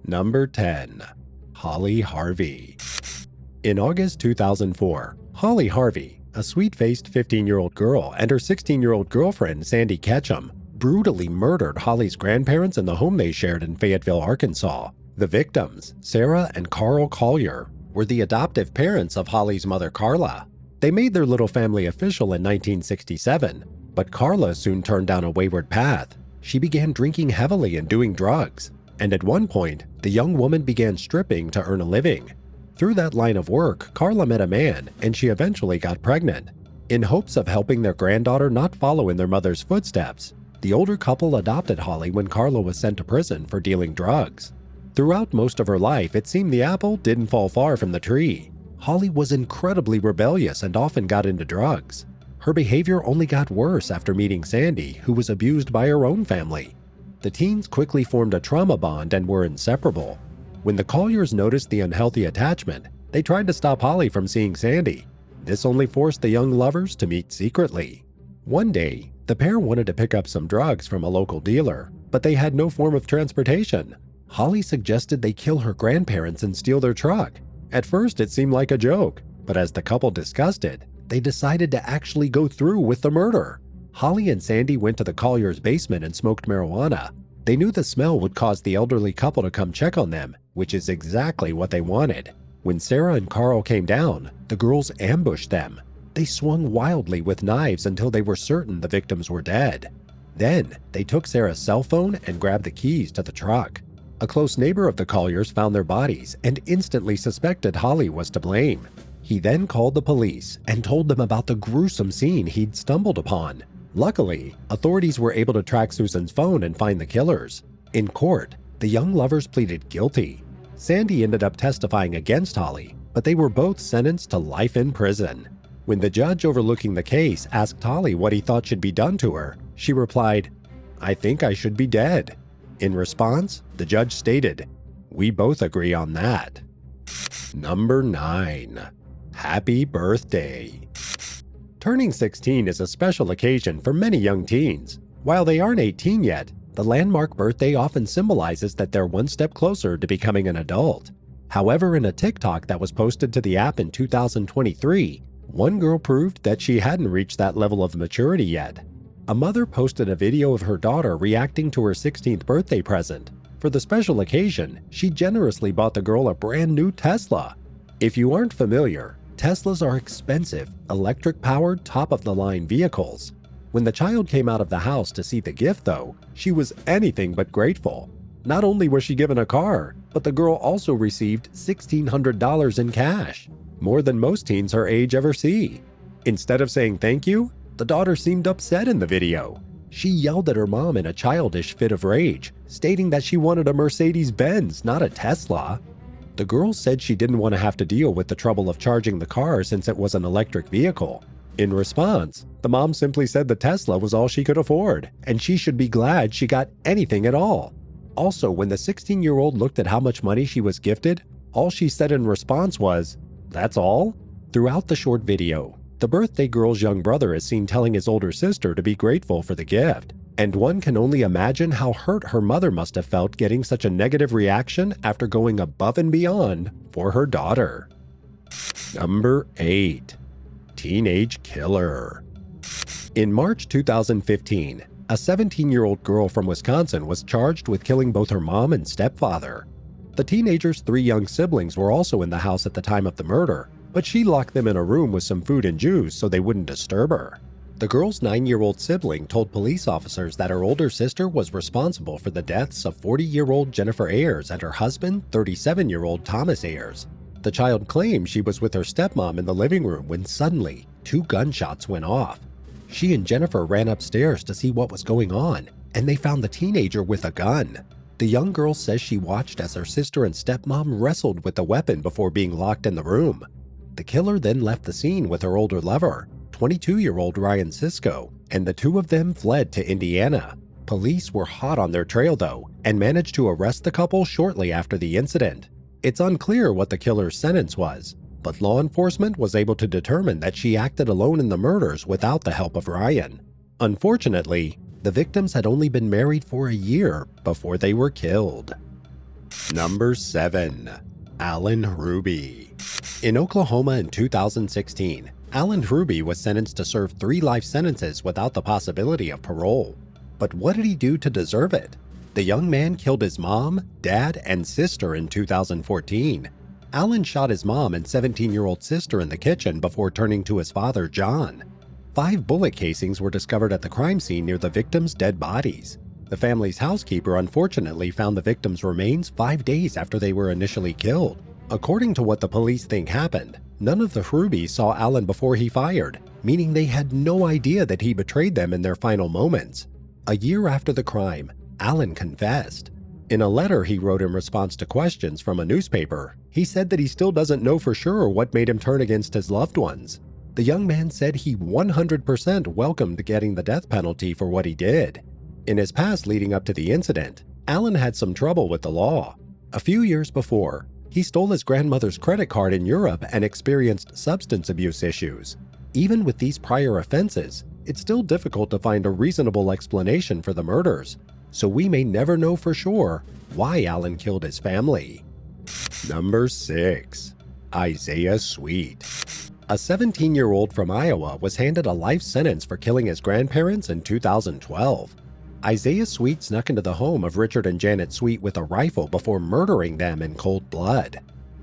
Number 10. Holly Harvey. In August 2004, Holly Harvey, a sweet-faced 15-year-old girl, and her 16-year-old girlfriend, Sandy Ketchum, brutally murdered Holly's grandparents in the home they shared in Fayetteville, Arkansas. The victims, Sarah and Carl Collier, were the adoptive parents of Holly's mother, Carla. They made their little family official in 1967, but Carla soon turned down a wayward path. She began drinking heavily and doing drugs, and at one point, the young woman began stripping to earn a living. Through that line of work, Carla met a man, and she eventually got pregnant. In hopes of helping their granddaughter not follow in their mother's footsteps, the older couple adopted Holly when Carla was sent to prison for dealing drugs. Throughout most of her life, it seemed the apple didn't fall far from the tree. Holly was incredibly rebellious and often got into drugs. Her behavior only got worse after meeting Sandy, who was abused by her own family. The teens quickly formed a trauma bond and were inseparable. When the Colliers noticed the unhealthy attachment, they tried to stop Holly from seeing Sandy. This only forced the young lovers to meet secretly. One day, the pair wanted to pick up some drugs from a local dealer, but they had no form of transportation. Holly suggested they kill her grandparents and steal their truck. At first, it seemed like a joke, but as the couple discussed it, they decided to actually go through with the murder. Holly and Sandy went to the Colliers' basement and smoked marijuana. They knew the smell would cause the elderly couple to come check on them, which is exactly what they wanted. When Sarah and Carl came down, the girls ambushed them. They swung wildly with knives until they were certain the victims were dead. Then, they took Sarah's cell phone and grabbed the keys to the truck. A close neighbor of the Colliers found their bodies and instantly suspected Holly was to blame. He then called the police and told them about the gruesome scene he'd stumbled upon. Luckily, authorities were able to track Susan's phone and find the killers. In court, the young lovers pleaded guilty. Sandy ended up testifying against Holly, but they were both sentenced to life in prison. When the judge overlooking the case asked Holly what he thought should be done to her, she replied, "I think I should be dead." In response, the judge stated, "We both agree on that." Number 9. Happy Birthday. Turning 16 is a special occasion for many young teens. While they aren't 18 yet, the landmark birthday often symbolizes that they're one step closer to becoming an adult. However, in a TikTok that was posted to the app in 2023, one girl proved that she hadn't reached that level of maturity yet. A mother posted a video of her daughter reacting to her 16th birthday present. For the special occasion, she generously bought the girl a brand new Tesla. If you aren't familiar, Teslas are expensive, electric-powered, top-of-the-line vehicles. When the child came out of the house to see the gift, though, she was anything but grateful. Not only was she given a car, but the girl also received $1,600 in cash, more than most teens her age ever see. Instead of saying thank you, the daughter seemed upset in the video. She yelled at her mom in a childish fit of rage, stating that she wanted a Mercedes-Benz, not a Tesla. The girl said she didn't want to have to deal with the trouble of charging the car since it was an electric vehicle. In response, the mom simply said the Tesla was all she could afford, and she should be glad she got anything at all. Also, when the 16-year-old looked at how much money she was gifted, all she said in response was, "That's all?" Throughout the short video, the birthday girl's young brother is seen telling his older sister to be grateful for the gift, and one can only imagine how hurt her mother must have felt getting such a negative reaction after going above and beyond for her daughter. Number 8. Teenage Killer. In March 2015, a 17-year-old girl from Wisconsin was charged with killing both her mom and stepfather. The teenager's 3 young siblings were also in the house at the time of the murder, but she locked them in a room with some food and juice so they wouldn't disturb her. The girl's 9-year-old sibling told police officers that her older sister was responsible for the deaths of 40-year-old Jennifer Ayers and her husband, 37-year-old Thomas Ayers. The child claimed she was with her stepmom in the living room when suddenly 2 gunshots went off. She and Jennifer ran upstairs to see what was going on, and they found the teenager with a gun. The young girl says she watched as her sister and stepmom wrestled with the weapon before being locked in the room. The killer then left the scene with her older lover, 22-year-old Ryan Sisko, and the 2 of them fled to Indiana. Police were hot on their trail, though, and managed to arrest the couple shortly after the incident. It's unclear what the killer's sentence was, but law enforcement was able to determine that she acted alone in the murders without the help of Ryan. Unfortunately, the victims had only been married for a year before they were killed. Number 7. Alan HRUBY. In Oklahoma in 2016, Alan HRUBY was sentenced to serve 3 life sentences without the possibility of parole. But what did he do to deserve it? The young man killed his mom, dad, and sister in 2014. Alan shot his mom and 17-year-old sister in the kitchen before turning to his father, John. 5 bullet casings were discovered at the crime scene near the victims' dead bodies. The family's housekeeper unfortunately found the victims' remains 5 days after they were initially killed. According to what the police think happened, none of the HRUBYs saw Alan before he fired, meaning they had no idea that he betrayed them in their final moments. A year after the crime, Alan confessed. In a letter he wrote in response to questions from a newspaper, he said that he still doesn't know for sure what made him turn against his loved ones. The young man said he 100% welcomed getting the death penalty for what he did. In his past leading up to the incident, Alan had some trouble with the law. A few years before, he stole his grandmother's credit card in Europe and experienced substance abuse issues. Even with these prior offenses, it's still difficult to find a reasonable explanation for the murders, so we may never know for sure why Alan killed his family. Number 6. Isaiah Sweet. A 17-year-old from Iowa was handed a life sentence for killing his grandparents in 2012. Isaiah Sweet snuck into the home of Richard and Janet Sweet with a rifle before murdering them in cold blood.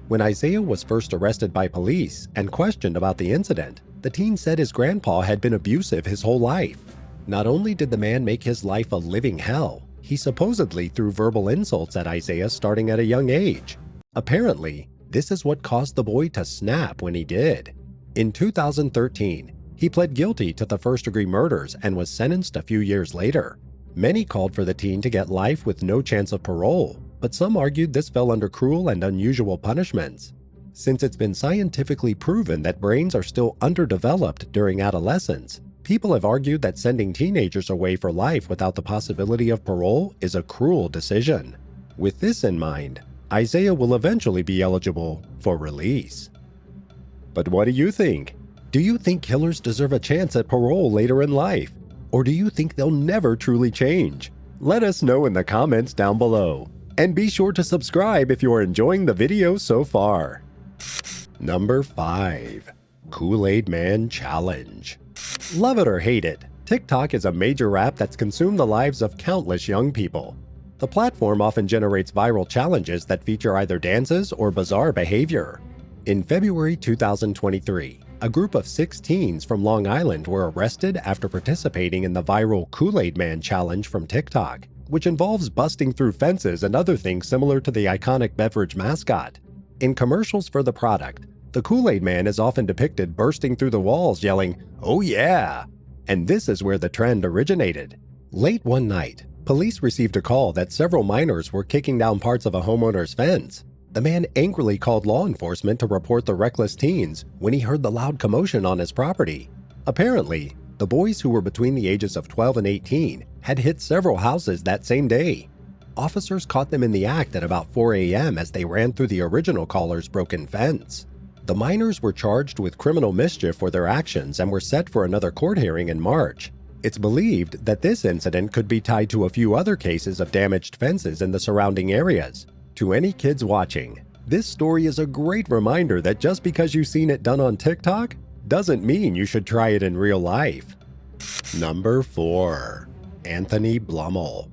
When Isaiah was first arrested by police and questioned about the incident, the teen said his grandpa had been abusive his whole life. Not only did the man make his life a living hell, he supposedly threw verbal insults at Isaiah starting at a young age. Apparently, this is what caused the boy to snap when he did. In 2013, he pled guilty to the first-degree murders and was sentenced a few years later. Many called for the teen to get life with no chance of parole, but some argued this fell under cruel and unusual punishments. Since it's been scientifically proven that brains are still underdeveloped during adolescence, people have argued that sending teenagers away for life without the possibility of parole is a cruel decision. With this in mind, Isaiah will eventually be eligible for release. But what do you think? Do you think killers deserve a chance at parole later in life? Or do you think they'll never truly change? Let us know in the comments down below. And be sure to subscribe if you're enjoying the video so far. Number 5. Kool-Aid Man Challenge. Love it or hate it, TikTok is a major app that's consumed the lives of countless young people. The platform often generates viral challenges that feature either dances or bizarre behavior. In February 2023, a group of 6 teens from Long Island were arrested after participating in the viral Kool-Aid Man Challenge from TikTok, which involves busting through fences and other things similar to the iconic beverage mascot. In commercials for the product, the Kool-Aid Man is often depicted bursting through the walls yelling, "Oh yeah!" And this is where the trend originated. Late one night, police received a call that several minors were kicking down parts of a homeowner's fence. The man angrily called law enforcement to report the reckless teens when he heard the loud commotion on his property. Apparently, the boys who were between the ages of 12 and 18 had hit several houses that same day. Officers caught them in the act at about 4 a.m. as they ran through the original caller's broken fence. The minors were charged with criminal mischief for their actions and were set for another court hearing in March. It's believed that this incident could be tied to a few other cases of damaged fences in the surrounding areas. To any kids watching, this story is a great reminder that just because you've seen it done on TikTok doesn't mean you should try it in real life. Number 4. Anthony BLUML.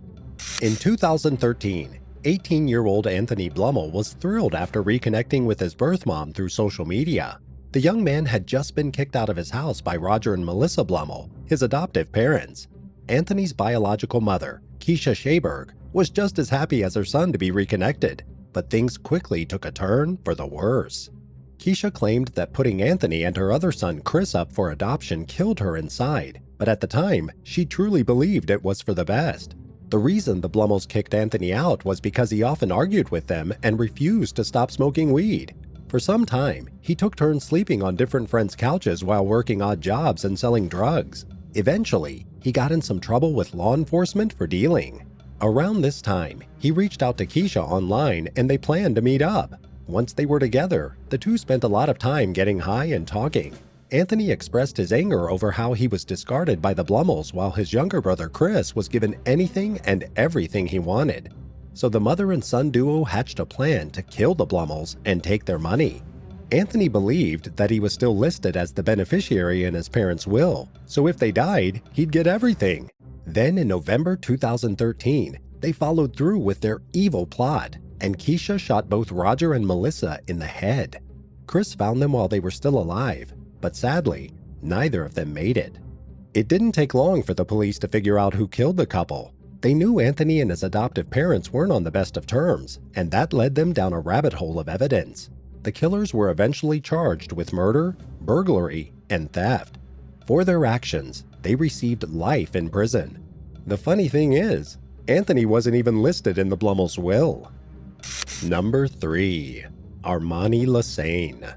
In 2013, 18-year-old Anthony BLUML was thrilled after reconnecting with his birth mom through social media. The young man had just been kicked out of his house by Roger and Melissa BLUML, his adoptive parents. Anthony's biological mother, Keisha Shaberg, was just as happy as her son to be reconnected, but things quickly took a turn for the worse. Keisha claimed that putting Anthony and her other son Chris up for adoption killed her inside, but at the time, she truly believed it was for the best. The reason the BLUMLs kicked Anthony out was because he often argued with them and refused to stop smoking weed. For some time, he took turns sleeping on different friends' couches while working odd jobs and selling drugs. Eventually, he got in some trouble with law enforcement for dealing. Around this time, he reached out to Keisha online and they planned to meet up. Once they were together, the two spent a lot of time getting high and talking. Anthony expressed his anger over how he was discarded by the BLUMLs while his younger brother Chris was given anything and everything he wanted. so the mother and son duo hatched a plan to kill the BLUMLs and take their money. Anthony believed that he was still listed as the beneficiary in his parents' will, so if they died, he'd get everything. Then in November 2013, they followed through with their evil plot, and Keisha shot both Roger and Melissa in the head. Chris found them while they were still alive, but sadly, neither of them made it. It didn't take long for the police to figure out who killed the couple. They knew Anthony and his adoptive parents weren't on the best of terms, and that led them down a rabbit hole of evidence. The killers were eventually charged with murder, burglary, and theft. For their actions, they received life in prison. The funny thing is, Anthony wasn't even listed in the BLUML's will. Number 3. ARMONI LASANE.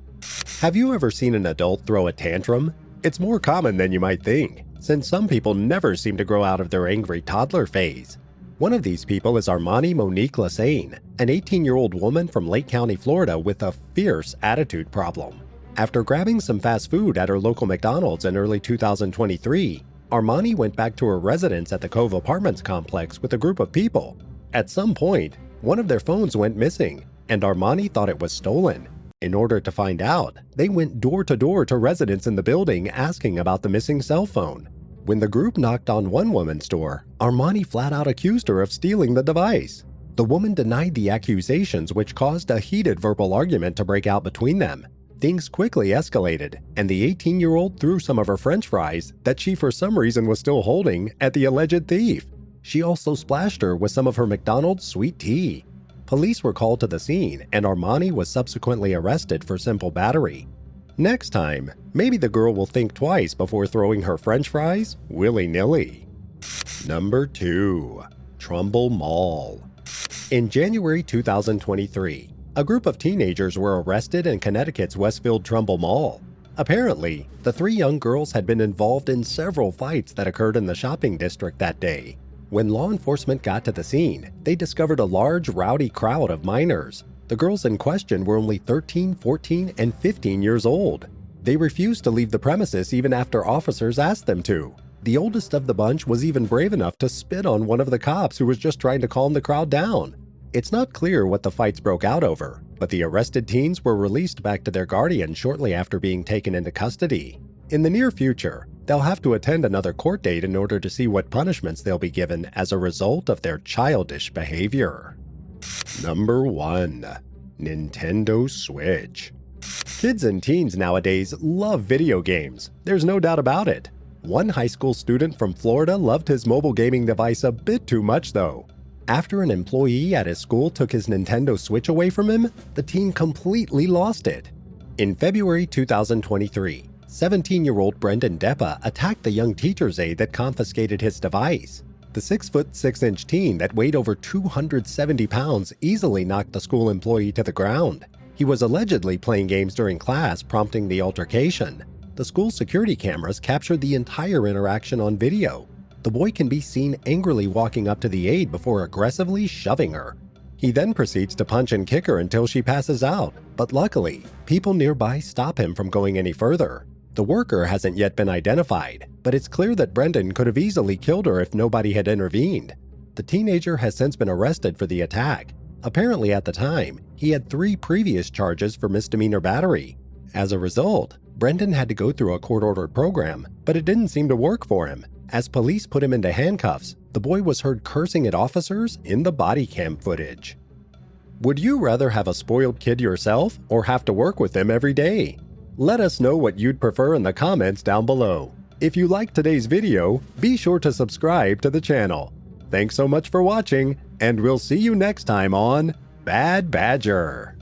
Have you ever seen an adult throw a tantrum? It's more common than you might think, since some people never seem to grow out of their angry toddler phase. One of these people is Armani Monique LASANE, an 18-year-old woman from Lake County, Florida with a fierce attitude problem. After grabbing some fast food at her local McDonald's in early 2023, Armani went back to her residence at the Cove Apartments complex with a group of people. At some point, one of their phones went missing, and Armani thought it was stolen. In order to find out, they went door to door to residents in the building asking about the missing cell phone. When the group knocked on one woman's door, Armani flat out accused her of stealing the device. The woman denied the accusations, which caused a heated verbal argument to break out between them. Things quickly escalated, and the 18-year-old threw some of her French fries that she for some reason was still holding at the alleged thief. She also splashed her with some of her McDonald's sweet tea. Police were called to the scene, and Armani was subsequently arrested for simple battery. Next time, maybe the girl will think twice before throwing her French fries willy-nilly. Number 2. Trumbull Mall. In January 2023, a group of teenagers were arrested in Connecticut's Westfield Trumbull Mall. Apparently, the 3 young girls had been involved in several fights that occurred in the shopping district that day. When law enforcement got to the scene, they discovered a large, rowdy crowd of minors. The girls in question were only 13, 14, and 15 years old. They refused to leave the premises even after officers asked them to. The oldest of the bunch was even brave enough to spit on one of the cops who was just trying to calm the crowd down. It's not clear what the fights broke out over, but the arrested teens were released back to their guardians shortly after being taken into custody. In the near future, they'll have to attend another court date in order to see what punishments they'll be given as a result of their childish behavior. Number 1. Nintendo Switch. Kids and teens nowadays love video games. There's no doubt about it. One high school student from Florida loved his mobile gaming device a bit too much though. After an employee at his school took his Nintendo Switch away from him, the teen completely lost it. In February 2023, 17-year-old Brendan Deppa attacked the young teacher's aide that confiscated his device. The 6'6" teen that weighed over 270 pounds easily knocked the school employee to the ground. He was allegedly playing games during class, prompting the altercation. The school security cameras captured the entire interaction on video. The boy can be seen angrily walking up to the aide before aggressively shoving her. He then proceeds to punch and kick her until she passes out, but luckily, people nearby stop him from going any further. The worker hasn't yet been identified, but it's clear that Brendan could have easily killed her if nobody had intervened. The teenager has since been arrested for the attack. Apparently at the time, he had 3 previous charges for misdemeanor battery. As a result, Brendan had to go through a court-ordered program, but it didn't seem to work for him. As police put him into handcuffs, the boy was heard cursing at officers in the body cam footage. Would you rather have a spoiled kid yourself or have to work with them every day? Let us know what you'd prefer in the comments down below. If you liked today's video, be sure to subscribe to the channel. Thanks so much for watching, and we'll see you next time on Bad Badger.